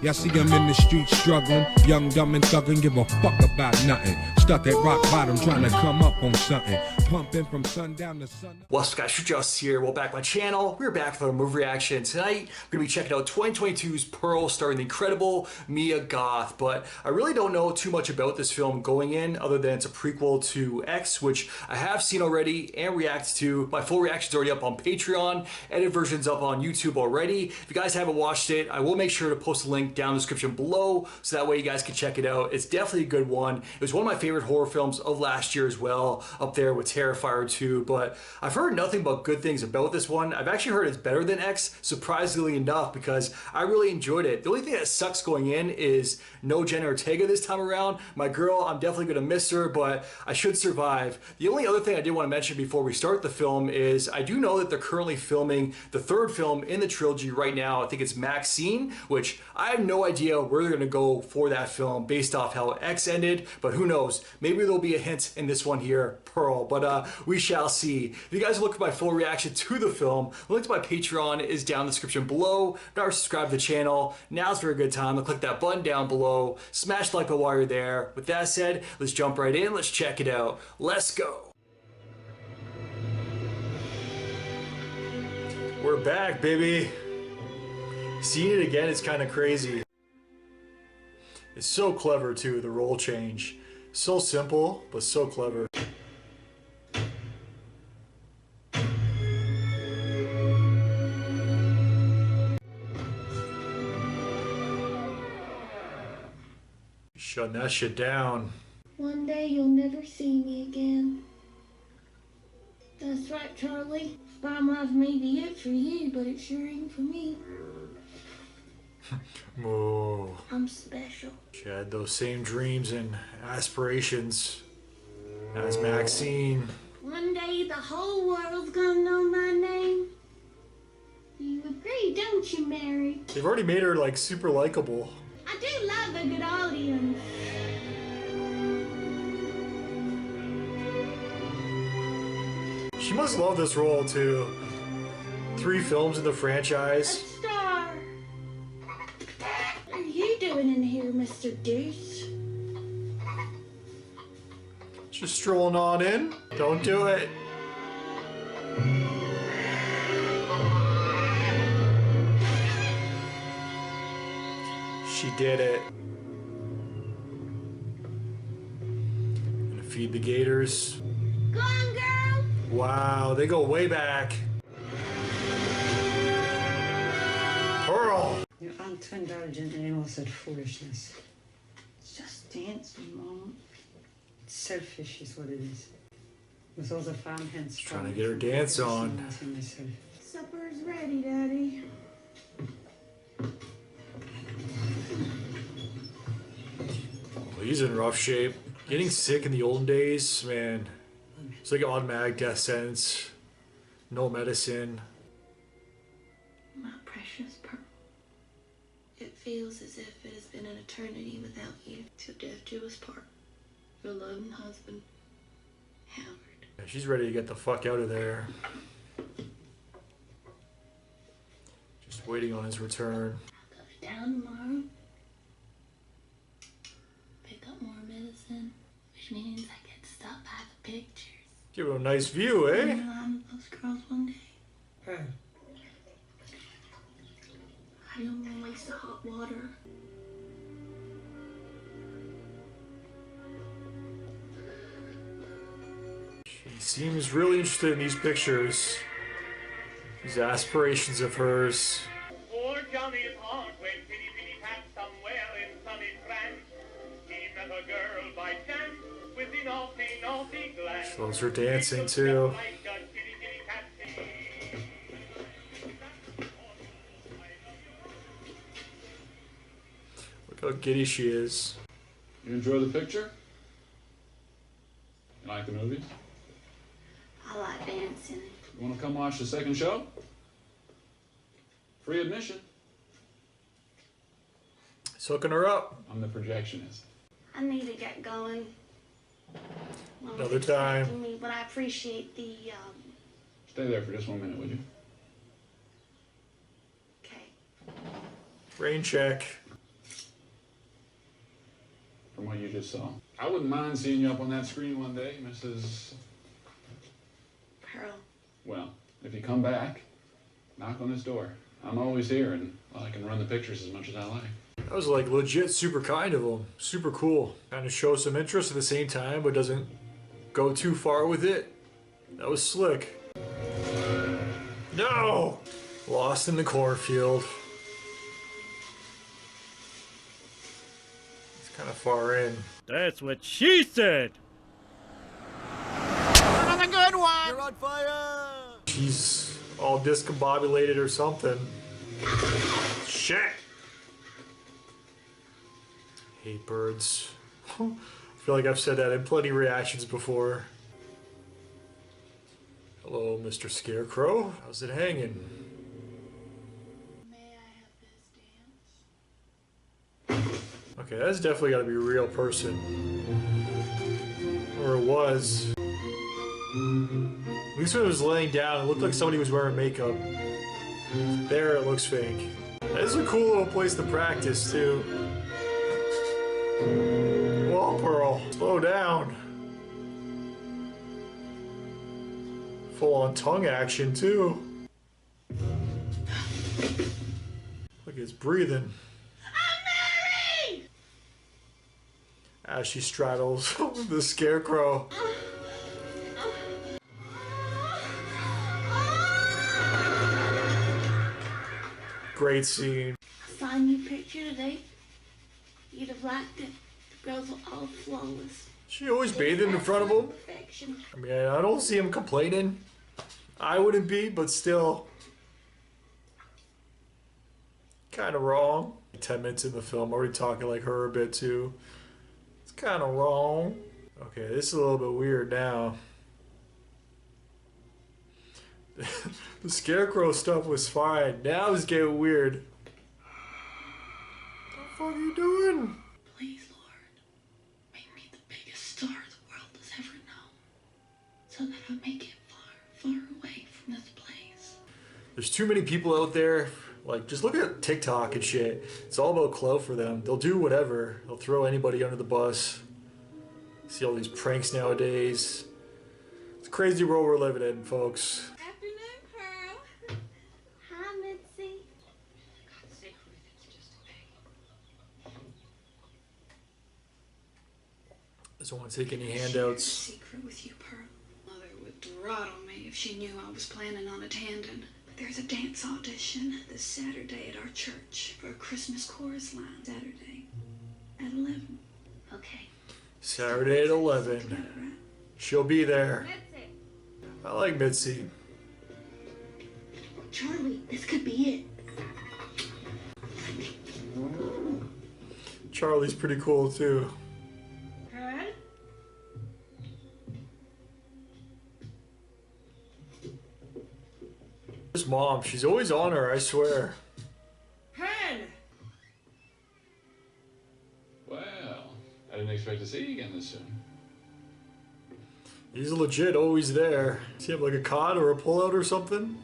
Y'all see him in the streets struggling, young, dumb, and thuggin', give a fuck about nothing. Stuck at rock bottom, trying to come up on something. Pumping from sundown to sun. What's up, guys? Just here. Welcome back to my channel. We're back with a movie reaction. Tonight, we're going to be checking out 2022's Pearl, starring the incredible Mia Goth. But I really don't know too much about this film going in, other than it's a prequel to X, which I have seen already and reacted to. My full reaction's already up on Patreon. Edited version's up on YouTube already. If you guys haven't watched it, I will make sure to post a link down in the description below, so that way you guys can check it out. It's definitely a good one. It was one of my favorite horror films of last year as well, up there with Terrifier 2, but I've heard nothing but good things about this one. I've actually heard it's better than X, surprisingly enough, because I really enjoyed it. The only thing that sucks going in is no Jenna Ortega this time around. My girl, I'm definitely going to miss her, but I should survive. The only other thing I did want to mention before we start the film is I do know that they're currently filming the third film in the trilogy right now. I think it's Maxine, which I have no idea where they're going to go for that film based off how X ended, but who knows? Maybe there'll be a hint in this one here, Pearl, but we shall see. If you guys look at my full reaction to the film, the link to my Patreon is down in the description below. If you're not subscribed to the channel, now's a very good time to click that button down below. Smash the like button while you're there. With that said, let's jump right in. Let's check it out. Let's go. We're back, baby. Seeing it again is kind of crazy. It's so clever too, the role change. So simple, but so clever. Shutting that shit down. One day you'll never see me again. That's right, Charlie. Spy life may be it for you, but it sure ain't for me. Whoa. I'm special. She had those same dreams and aspirations as Maxine. One day the whole world's gonna know my name. You agree, don't you, Mary? They've already made her like super likable. I do love a good audience. She must love this role too. 3 films in the A franchise. star. What are you doing in here, Mr. Deuce? Just strolling on in. Don't do it. She did it. Gonna feed the gators. Go on, girl. Wow, they go way back. Pearl. Your aunt to indulge in any said foolishness. It's just dancing, Mom. It's selfish is what it is. With all the farmhands Trying to get her dance on. Supper's ready, Daddy. Well, he's in rough shape. Getting sick in the olden days, man. It's like an automatic death sentence. No medicine. My precious Pearl. It feels as if it has been an eternity without you, till death do us part. Your loving husband, Howard. Yeah, she's ready to get the fuck out of there. Just waiting on his return. I'll go down tomorrow. Pick up more medicine, which means I get to stop by the pictures. Give him a nice view, eh? And I'm with those girls one day. Pearl, I don't want to waste the hot water. He seems really interested in these pictures. These aspirations of hers. Poor Johnny's heart went pity pat somewhere in sunny France. He met a girl by chance with the naughty glance. Shows her dancing too. Like a kitty cat. Look how giddy she is. You enjoy the picture? You like the movie? I like dancing. You want to come watch the second show? Free admission. He's hooking her up. I'm the projectionist. I need to get going. Another time. Me, but I appreciate the, Stay there for just 1 minute, would you? okay. Rain check. From what you just saw. I wouldn't mind seeing you up on that screen one day, Mrs. Pearl. Well, if you come back, knock on this door. I'm always here, and well, I can run the pictures as much as I like. That was like legit super kind of him. Super cool. Kind of shows some interest at the same time, but doesn't go too far with it. That was slick. No! Lost in the cornfield. It's kind of far in. That's what she said. Another good one! You're on fire! She's all discombobulated or something. Shit! Hate birds. I feel like I've said that in plenty of reactions before. Hello, Mr. Scarecrow. How's it hanging? May I have this dance? Okay, that's definitely got to be a real person. Or it was. At least when it was laying down, it looked like somebody was wearing makeup. There, it looks fake. This is a cool little place to practice, too. Whoa, Pearl. Slow down. Full-on tongue action, too. Look, it's breathing. I'm married! As she straddles the Scarecrow. Great scene. I saw a new picture today. You'd have liked it. The girls are all flawless. She always bathing in front of him. Perfection. I mean, I don't see him complaining. I wouldn't be, but still. Kind of wrong. 10 minutes in the film, already talking like her a bit too. It's kind of wrong. Okay, this is a little bit weird now. The Scarecrow stuff was fine. Now it's getting weird. What the fuck are you doing? Please, Lord, make me the biggest star the world has ever known, so that I may get far, far away from this place. There's too many people out there. Like, just look at TikTok and shit. It's all about clout for them. They'll do whatever. They'll throw anybody under the bus. See all these pranks nowadays. It's a crazy world we're living in, folks. Afternoon, Pearl. Hi, Mitzi. Doesn't want to take any handouts. Secret with you, Pearl. Mother would throttle me if she knew I was planning on attending. But there's a dance audition this Saturday at our church for a Christmas chorus line. Saturday at 11. Okay. Saturday at 11. Together, right? She'll be there. I like Mitzi. Charlie, this could be Charlie's pretty cool too. it. His mom, she's always on her, I swear. Well, I didn't expect to see you again this soon. He's legit always there. Does he have like a cod or a pullout or something?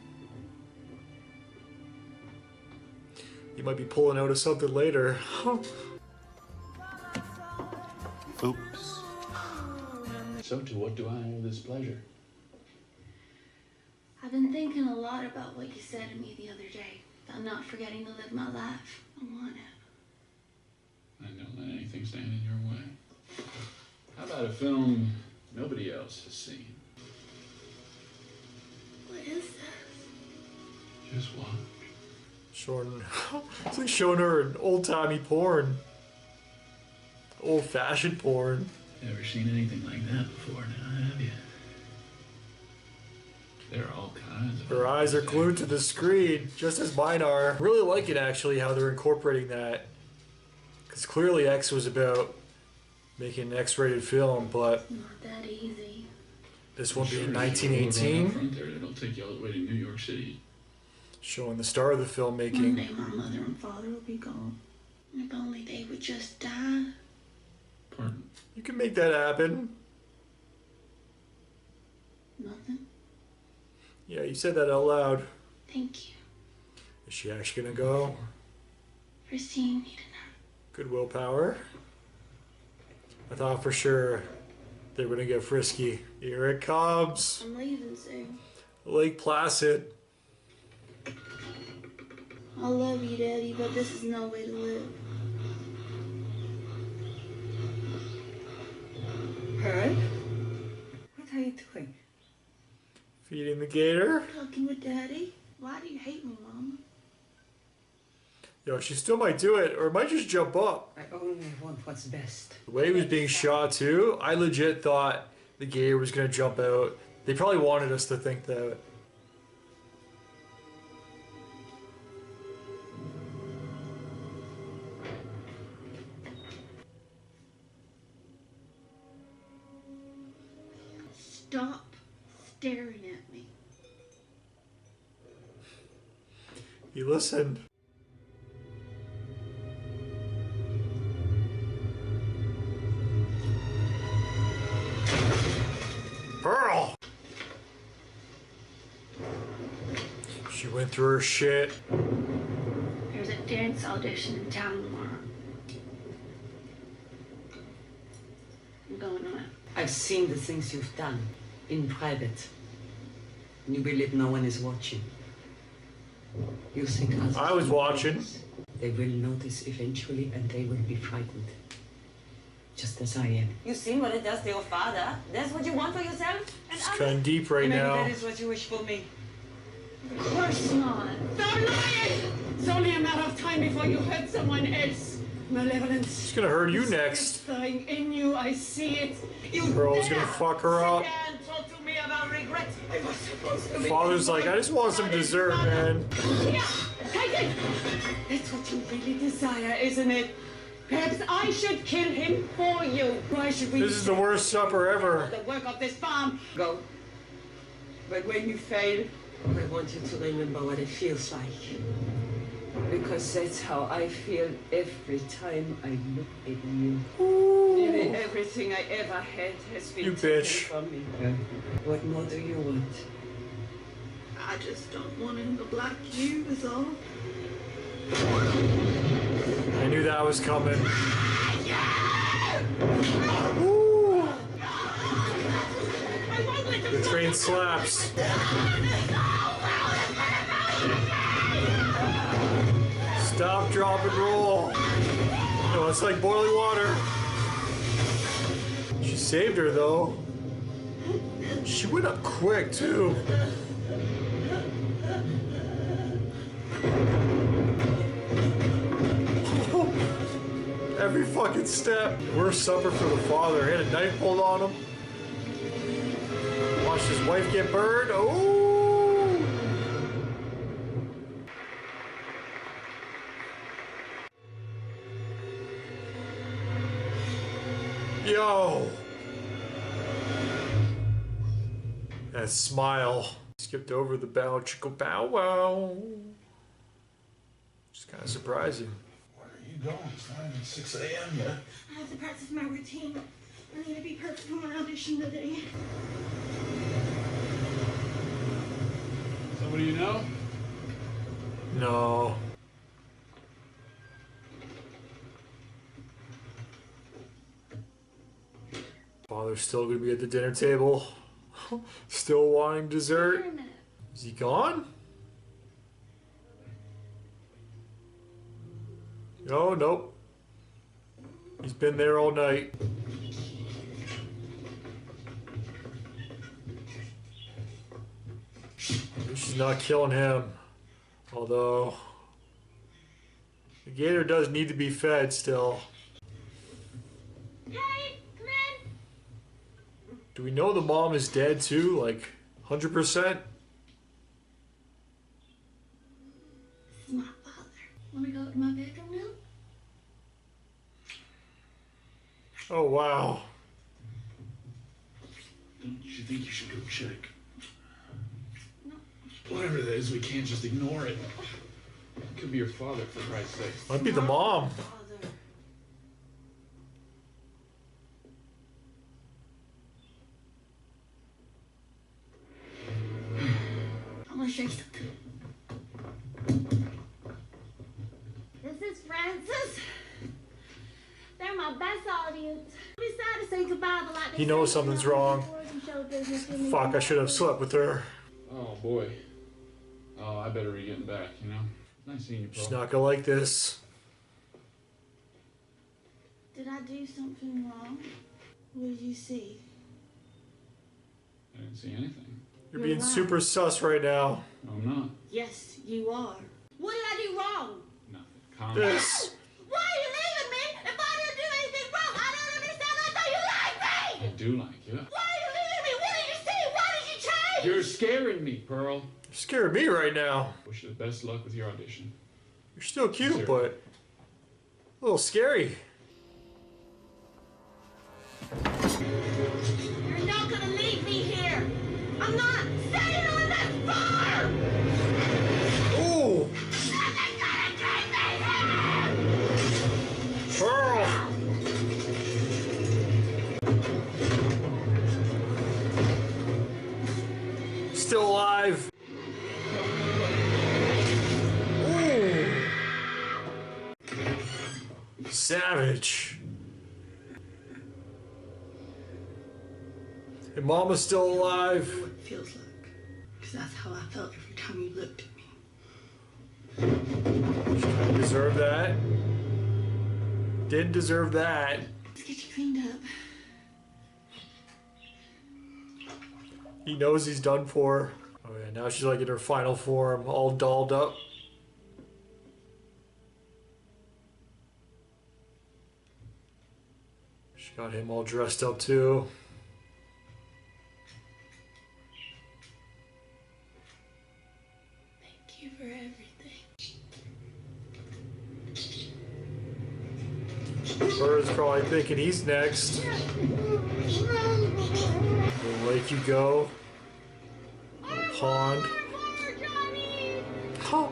He might be pulling out of something later. Oops. So to what do I owe this pleasure? I've been thinking a lot about what you said to me the other day. I'm not forgetting to live my life. I want it. I don't let anything stand in your way. How about a film nobody else has seen? What is this? Just watch. Showing, it's like showing her an old-timey porn. Old-fashioned porn. Never seen anything like that before now, have you? There are all kinds of... Her eyes are glued to the screen, just as mine are. Really like it, actually, how they're incorporating that. Because clearly X was about making an X-rated film, but Not that easy. this one being Sure, 1918, front there, it'll take you all the way to New York City. showing the star of the One filmmaking. day my mother and father will be gone. If only they would just die. Pardon? You can make that happen. Nothing. Yeah, you said that out loud. Thank you Is she actually gonna go? for Christine needed her. Good willpower. I thought for sure they were gonna get frisky. Here it comes. I'm leaving soon. Lake Placid. I love you, Daddy, but this is no way to live. Pearl? What are you doing? Feeding the gator. Talking with Daddy? Why do you hate me, Mama? Yo, she still might do it, or might just jump up. I only want what's best. The way he was being shot too, I legit thought the gator was gonna jump out. They probably wanted us to think that. Stop staring at me. He listened. Pearl! She went through her shit. There's a dance audition in town tomorrow. I'm going on it. I've seen the things you've done in private. You believe no one is watching. You think others I was will watching. notice. They will notice eventually and they will be frightened. Just as I am. You seen what it does to your father? That's what you want for yourself? And It's kind of deep right Maybe now. that is what you wish for me. Of course not. Stop lying! It's only a matter of time before you hurt someone else. Malevolence. It's gonna hurt you next. Dying in you, I see it. You Pearl's dare gonna fuck her up. sit there and talk to me about regret. I was supposed to be. Father's like, I just want some dessert, man. Yeah, take it. That's what you really desire, isn't it? Perhaps I should kill him for you. Why should we? This is the worst supper ever. The work of this farm. Go. But when you fail, I want you to remember what it feels like. Because that's how I feel every time I look at you. Nearly everything I ever had has been You taken bitch. from me. What more do you want? I just don't want him to block you, is all. I knew that was coming. Woo! The train slaps. Stop, drop, and roll. No, it's like boiling water. She saved her though. She went up quick too. Every fucking step. Worst supper for the father. He had a knife pulled on him. Watched his wife get burned. Oh! Yo! That smile. Skipped over the bow chicka bow wow. Just kind of surprising. Where are you going? It's not even 6 a.m. yet. I have to practice my routine. I need to be perfect for my audition today. Somebody you know? No. Father's still gonna be at the dinner table. Still wanting dessert. Wait a minute. Is he gone? Oh, nope. He's been there all night. She's not killing him. Although, the gator does need to be fed still. Hey, come in. Do we know the mom is dead too? Like, 100%? This is my father. Want to go to my bedroom now? Oh, wow. Don't you think you should go check? Whatever that is, we can't just ignore it. It could be your father, for Christ's sake. Might be the mom. Father. I want to show you something. This is Frank. best audience. We decided to say goodbye, but like He knows something's wrong. Fuck, I should have slept with her. Oh boy. Oh, I better be getting back, you know? Nice seeing you, Pearl. She's not gonna like this. Did I do something wrong? What did you see? I didn't see anything. You're being super sus right now. No, I'm not. Yes, you are. What did I do wrong? Nothing. Calm down. This. Why are you leaving me if I didn't do anything wrong? I don't understand. I thought you liked me! I do like you. Why are you leaving me? What did you see? Why did you change? You're scaring me, Pearl. You're scaring me right now. Wish you the best luck with your audition. You're still cute, Sure. but a little scary. You're not gonna leave me here. I'm not staying on this farm! Ooh! Nothing's gonna keep me here! Pearl! Still alive. Ooh! Savage. And Mama's still alive. What it feels like. Because that's how I felt every time you looked at me. Didn't deserve that. Didn't deserve that. Let's get you cleaned up. He knows he's done for. Oh yeah, now she's like in her final form, all dolled up. She got him all dressed up too. Thank you for everything. Bird's probably thinking he's next. The lake you go. Pond. Oh, Oh,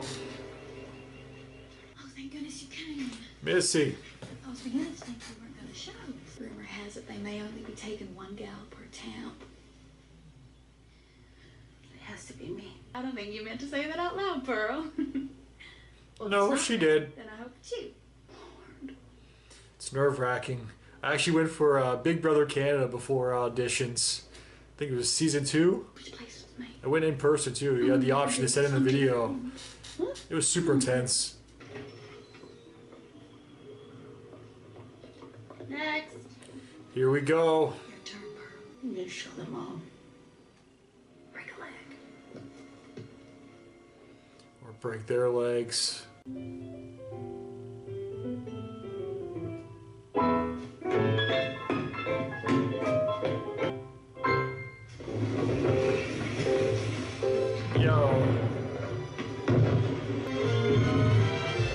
thank goodness you came. Missy. I was beginning to think you weren't going to show. Rumor has it they may only be taking one gal per town. It has to be me. I don't think you meant to say that out loud, Pearl. Well, No, it's not she me. did. Then I hope it's you. It's nerve-wracking. I actually went for Big Brother Canada before auditions. I think it was season 2. Which place was me? I went in person too. You had the option to send in the video. It was super intense. Next. Here we go. Your turn, Pearl. I'm going to show them all. Break a leg. Or break their legs. Yo.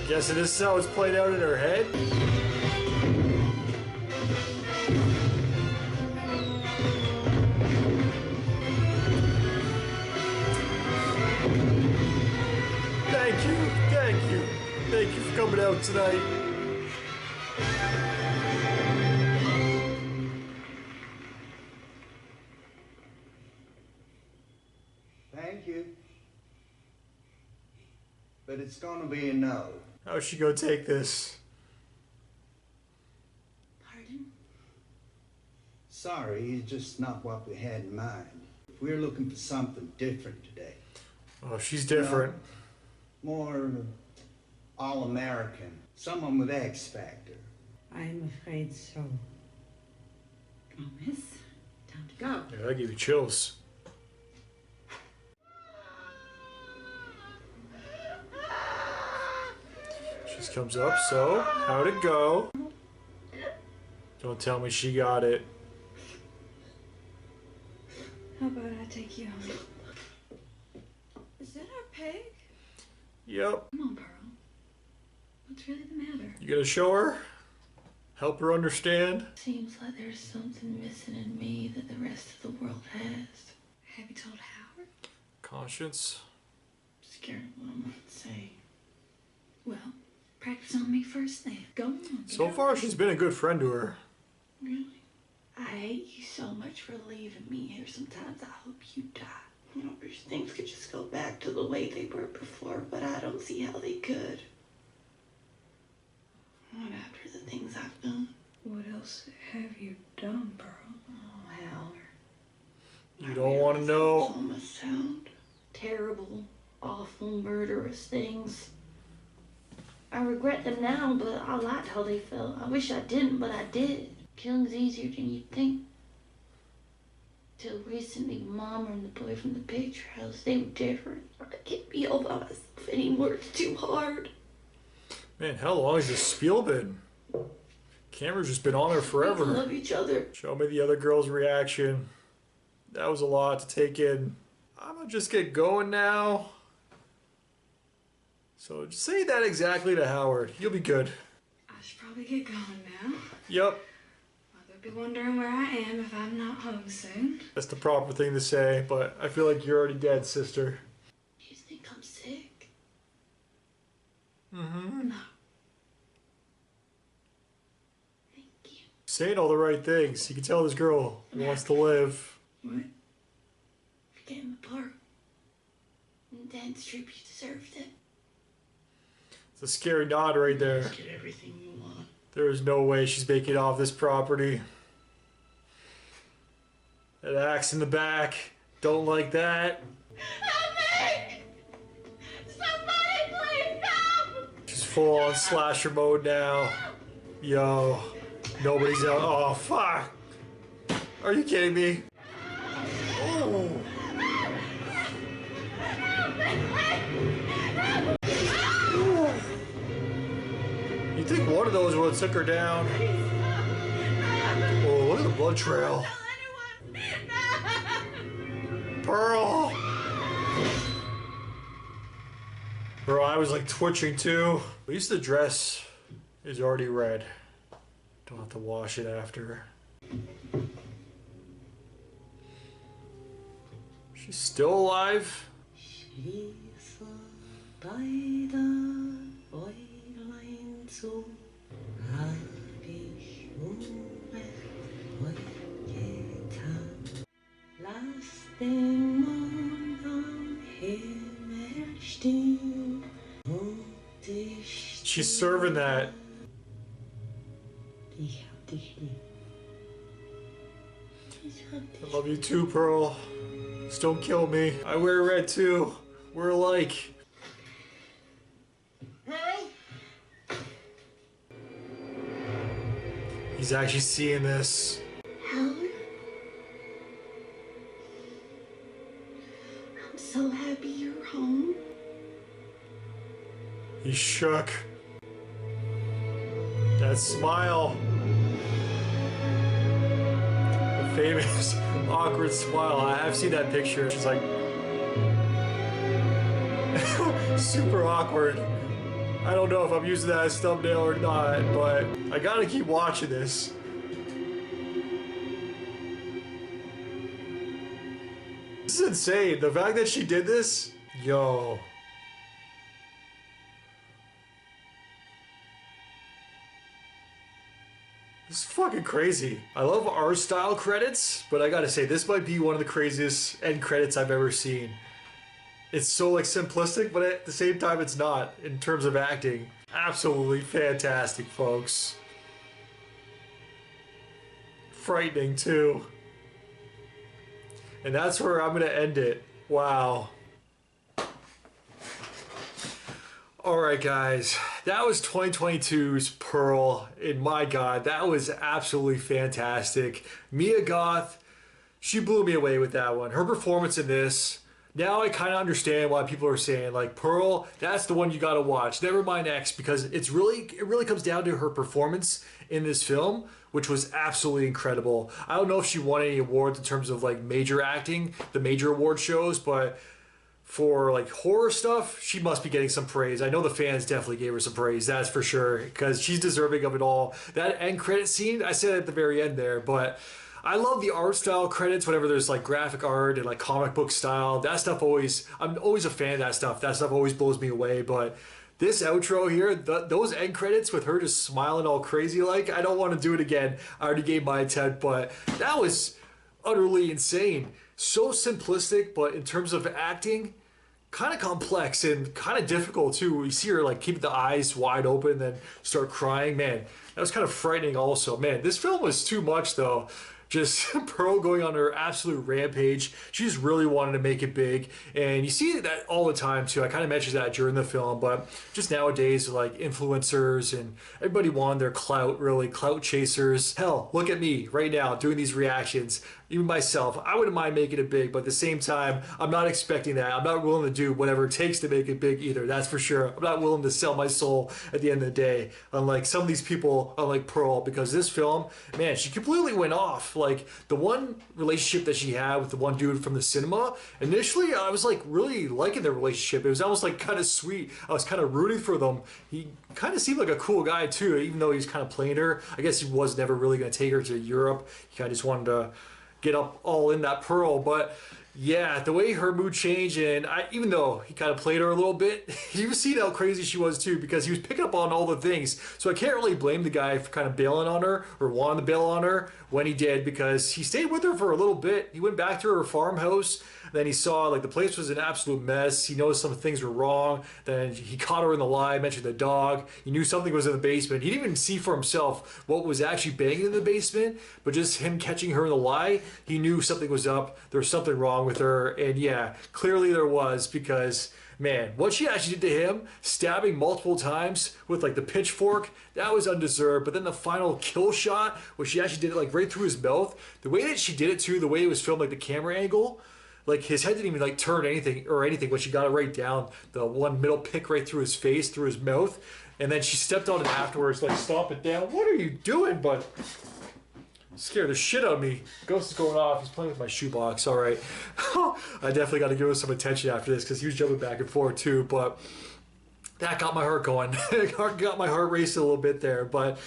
Guessing this is how it's played out in her head? Thank you, thank you. Thank you for coming out tonight. Thank you. But it's gonna be a no. How's she gonna take this? Pardon? Sorry, it's just not what we had in mind. We're looking for something different today. Oh, she's different. More all-American. Someone with X Factor. I'm afraid so. Come on, miss. Time to go. Yeah, that gave you chills. She comes up, so how'd it go? Don't tell me she got it. How about I take you home? Is that our pig? Yep. Come on, Pearl. What's really the matter? You gonna show her? Help her understand? Seems like there's something missing in me that the rest of the world has. Have you told Howard? Conscience. Scared of what I'm going to say. Well, practice on me first then. Go on. So far, she's been a good friend to her. Really? I hate you so much for leaving me here. Sometimes I hope you die. You know, wish things could just go back to the way they were before, but I don't see how they could. Not after the things I've done. What else have you done, Pearl? Oh, hell. You don't want to know. All must sound terrible, awful, murderous things. I regret them now, but I liked how they felt. I wish I didn't, but I did. Killing's easier than you'd think. Till recently, Mom and the boy from the picture house, they were different. I can't be all by myself anymore. It's too hard. Man, how long has this spiel been? Camera's just been on there forever. We love each other. Show me the other girl's reaction. That was a lot to take in. I'm gonna just get going now. So just say that exactly to Howard. You'll be good. I should probably get going now. Yep. Mother'll be wondering where I am if I'm not home soon. That's the proper thing to say, but I feel like you're already dead, sister. You think I'm sick? Mm-hmm. No. Saying all the right things. You can tell this girl wants to live. What? You're getting the part. And Dad's trip, you deserved it. It's a scary nod right there. Get everything you want. There is no way she's making off this property. That axe in the back. Don't like that. Help me! Somebody please help! She's full on slasher mode now. Yo. Nobody's out. Oh, fuck. Are you kidding me? Oh. You think one of those would have took her down? Oh, look at the blood trail. Pearl! Her eye was like twitching too. At least the dress is already red. Don't have to wash it after. She's still alive? She's serving that. I love you too, Pearl. Just don't kill me. I wear red too. We're alike. Pearl? He's actually seeing this. Howard? I'm so happy you're home. He's shook. That smile. The famous awkward smile. I have seen that picture. She's like super awkward. I don't know if I'm using that as thumbnail or not, but I gotta keep watching this. This is insane. The fact that she did this, yo. This is fucking crazy. I love our style credits, but I gotta say, this might be one of the craziest end credits I've ever seen. It's so like simplistic, but at the same time it's not in terms of acting. Absolutely fantastic, folks. Frightening too. And that's where I'm gonna end it. Wow. Alright guys, that was 2022's Pearl, and my god, that was absolutely fantastic. Mia Goth, she blew me away with that one. Her performance in this, now I kind of understand why people are saying like, Pearl, that's the one you gotta watch. Never mind X, because it really comes down to her performance in this film, which was absolutely incredible. I don't know if she won any awards in terms of like major acting, the major award shows, but for like horror stuff, she must be getting some praise. I know the fans definitely gave her some praise, that's for sure, because she's deserving of it all. That end credit scene, I said at the very end there, but I love the art style credits whenever there's like graphic art and like comic book style. That stuff I'm always a fan of that stuff. That stuff always blows me away, but this outro here, those end credits with her just smiling all crazy like, I don't want to do it again. I already gave my attempt, but that was utterly insane. So simplistic, but in terms of acting, kind of complex and kind of difficult too. You see her like keep the eyes wide open and then start crying. Man, that was kind of frightening also. Man, this film was too much though. Just Pearl going on her absolute rampage. She just really wanted to make it big. And you see that all the time too. I kind of mentioned that during the film, but just nowadays, like influencers and everybody wanted their clout, really, clout chasers. Hell, look at me right now doing these reactions. Even myself, I wouldn't mind making it big, but at the same time, I'm not expecting that. I'm not willing to do whatever it takes to make it big either, that's for sure. I'm not willing to sell my soul at the end of the day, unlike some of these people, unlike Pearl, because this film, man, she completely went off. Like, the one relationship that she had with the one dude from the cinema, initially, I was like really liking their relationship. It was almost like kind of sweet. I was kind of rooting for them. He kind of seemed like a cool guy too, even though he's kind of playing her. I guess he was never really going to take her to Europe. He kind of just wanted to get up all in that Pearl. But yeah, the way her mood changed, and even though he kind of played her a little bit, he was seeing how crazy she was too, because he was picking up on all the things. So I can't really blame the guy for kind of bailing on her or wanting to bail on her when he did, because he stayed with her for a little bit. He went back to her farmhouse. Then he saw like the place was an absolute mess. He noticed some things were wrong. Then he caught her in the lie, mentioned the dog. He knew something was in the basement. He didn't even see for himself what was actually banging in the basement, but just him catching her in the lie, he knew something was up. There was something wrong with her. And yeah, clearly there was, because man, what she actually did to him, stabbing multiple times with like the pitchfork, that was undeserved. But then the final kill shot, where she actually did it like right through his mouth, the way that she did it too, the way it was filmed, like the camera angle, like his head didn't even like turn anything when she got it right down, the one middle pick right through his face, through his mouth. And then she stepped on it afterwards, like, stomp it down. What are you doing, bud? Scared the shit out of me. Ghost is going off. He's playing with my shoebox. All right. I definitely got to give him some attention after this, because he was jumping back and forth too. But that got my heart going. It got my heart racing a little bit there. But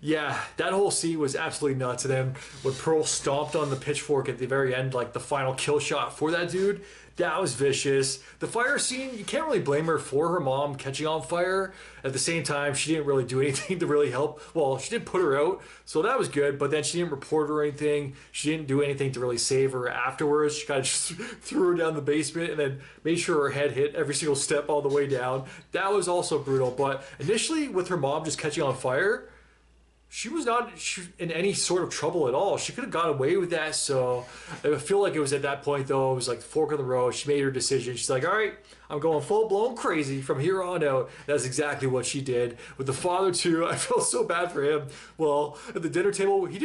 yeah, that whole scene was absolutely nuts. And then when Pearl stomped on the pitchfork at the very end, like the final kill shot for that dude, that was vicious. The fire scene, you can't really blame her for her mom catching on fire. At the same time, she didn't really do anything to really help. Well, she did put her out, so that was good, but then she didn't report her or anything. She didn't do anything to really save her afterwards. She kind of just threw her down the basement and then made sure her head hit every single step all the way down. That was also brutal, but initially with her mom just catching on fire, she was not in any sort of trouble at all. She could have got away with that. So I feel like it was at that point, though, it was like the fork in the road. She made her decision. She's like, all right, I'm going full-blown crazy from here on out. That's exactly what she did. With the father, too, I felt so bad for him. Well, at the dinner table, we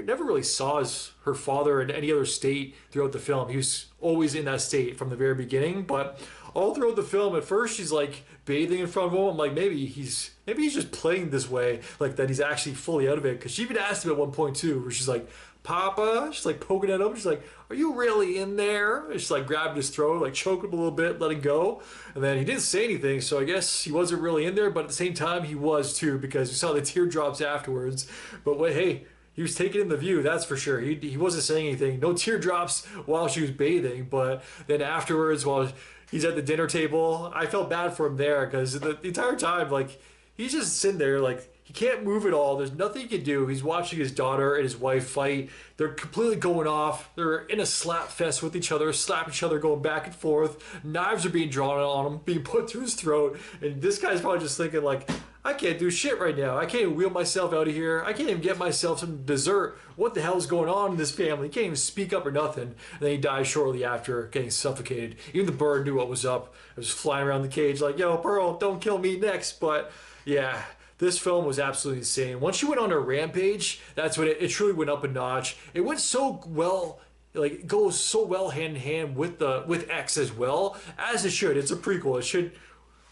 never really saw her father in any other state throughout the film. He was always in that state from the very beginning. But all throughout the film, at first, she's like bathing in front of him. I'm like, maybe he's just playing this way, like that he's actually fully out of it. Because she even asked him at one point too, where she's like, Papa, she's like poking at him. She's like, are you really in there? And she's like grabbing his throat, like choking him a little bit, letting go. And then he didn't say anything, so I guess he wasn't really in there, but at the same time he was too, because we saw the teardrops afterwards. But hey, he was taking in the view, that's for sure. He wasn't saying anything. No teardrops while she was bathing, but then afterwards, while he's at the dinner table, I felt bad for him there, because the entire time, like, he's just sitting there, like, he can't move at all. There's nothing he can do. He's watching his daughter and his wife fight. They're completely going off. They're in a slap fest with each other, slapping each other, going back and forth. Knives are being drawn on him, being put through his throat. And this guy's probably just thinking, like, I can't do shit right now. I can't even wheel myself out of here. I can't even get myself some dessert. What the hell is going on in this family? He can't even speak up or nothing. And then he dies shortly after getting suffocated. Even the bird knew what was up. It was flying around the cage like, yo, Pearl, don't kill me next. But yeah, this film was absolutely insane. Once she went on her rampage, that's when it truly went up a notch. It went so well, like it goes so well hand in hand with X as well, as it should. It's a prequel. It should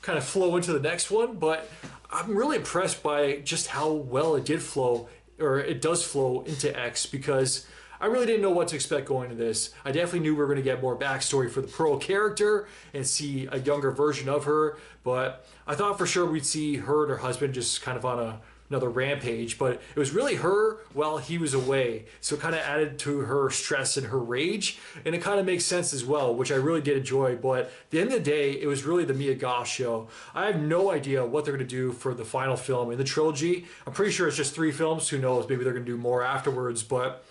kind of flow into the next one, but I'm really impressed by just how well it did flow, or it does flow into X, because I really didn't know what to expect going into this. I definitely knew we were going to get more backstory for the Pearl character and see a younger version of her, but I thought for sure we'd see her and her husband just kind of on another rampage, but it was really her while he was away. So it kind of added to her stress and her rage, and it kind of makes sense as well, which I really did enjoy. But at the end of the day, it was really the Mia Goth show. I have no idea what they're going to do for the final film in the trilogy. I'm pretty sure it's just 3 films. Who knows? Maybe they're going to do more afterwards, but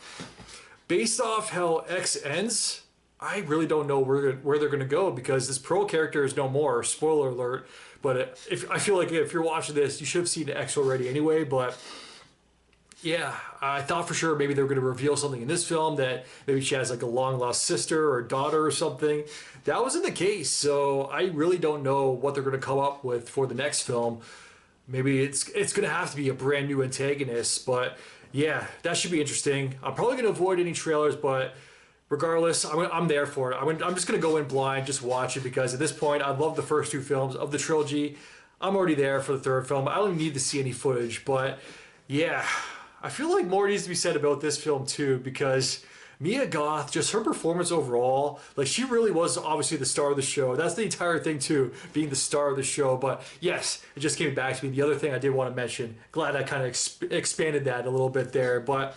based off how X ends, I really don't know where they're going to go, because this Pearl character is no more. Spoiler alert. But I feel like if you're watching this, you should have seen X already anyway. But yeah, I thought for sure maybe they were going to reveal something in this film, that maybe she has like a long lost sister or daughter or something. That wasn't the case. So I really don't know what they're going to come up with for the next film. Maybe it's going to have to be a brand new antagonist. But yeah, that should be interesting. I'm probably going to avoid any trailers, but regardless, I'm there for it. I'm just going to go in blind, just watch it, because at this point, I love the first 2 films of the trilogy. I'm already there for the 3rd film. I don't even need to see any footage, but yeah, I feel like more needs to be said about this film too, because Mia Goth, just her performance overall, like she really was obviously the star of the show. That's the entire thing too, being the star of the show. But yes, it just came back to me. The other thing I did want to mention, glad I kind of expanded that a little bit there, but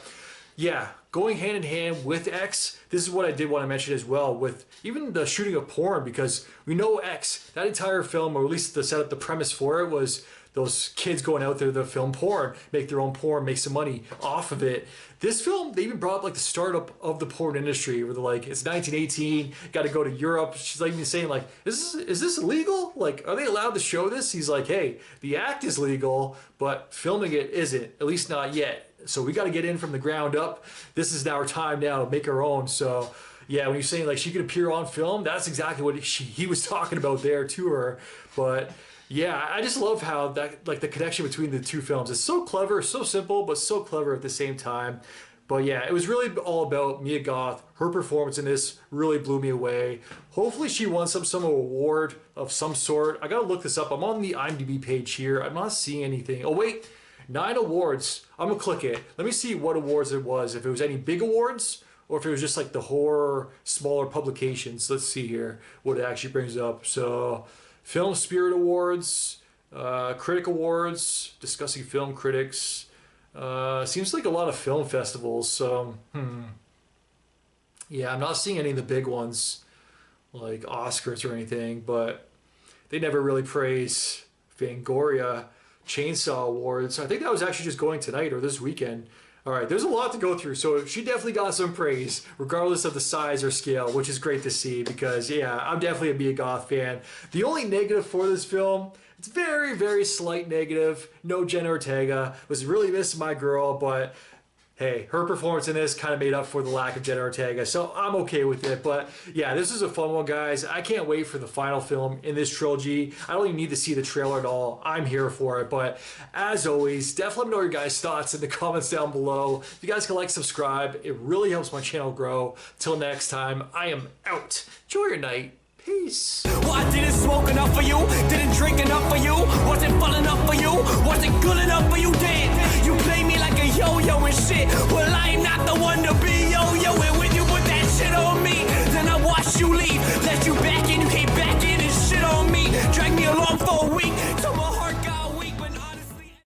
yeah, going hand in hand with X, this is what I did want to mention as well, with even the shooting of porn, because we know X, that entire film, or at least the setup, the premise for it was those kids going out there to film porn, make their own porn, make some money off of it. This film, they even brought up like the startup of the porn industry, where they're like, it's 1918, got to go to Europe. She's like even saying like, is this illegal? Like, are they allowed to show this? He's like, hey, the act is legal, but filming it isn't, at least not yet. So we got to get in from the ground up. This is our time now to make our own. So yeah, when you're saying like she could appear on film, that's exactly what he was talking about there to her. But yeah, I just love how that, like the connection between the 2 films is so clever, so simple, but so clever at the same time. But yeah, it was really all about Mia Goth. Her performance in this really blew me away. Hopefully she won some award of some sort. I gotta look this up. I'm on the IMDb page here. I'm not seeing anything. Oh wait, 9 awards. I'm gonna click it. Let me see what awards it was. If it was any big awards, or if it was just like the horror smaller publications. Let's see here what it actually brings up. So Film Spirit Awards, Critic Awards, discussing film critics. Seems like a lot of film festivals. So yeah, I'm not seeing any of the big ones like Oscars or anything, but they never really praise Fangoria Chainsaw Awards. I think that was actually just going tonight or this weekend. All right, there's a lot to go through, so she definitely got some praise, regardless of the size or scale, which is great to see, because yeah, I'm definitely a Mia Goth fan. The only negative for this film, it's very, very slight negative. No Jenna Ortega. Was really missing my girl, but hey, her performance in this kind of made up for the lack of Jenna Ortega, so I'm okay with it. But yeah, this is a fun one, guys. I can't wait for the final film in this trilogy. I don't even need to see the trailer at all. I'm here for it. But as always, definitely let me know your guys' thoughts in the comments down below. If you guys can like, subscribe, it really helps my channel grow. Till next time, I am out. Enjoy your night. Peace. Well, I didn't smoke enough for you, didn't drink enough for you, wasn't fun enough for you, wasn't good enough for you, damn.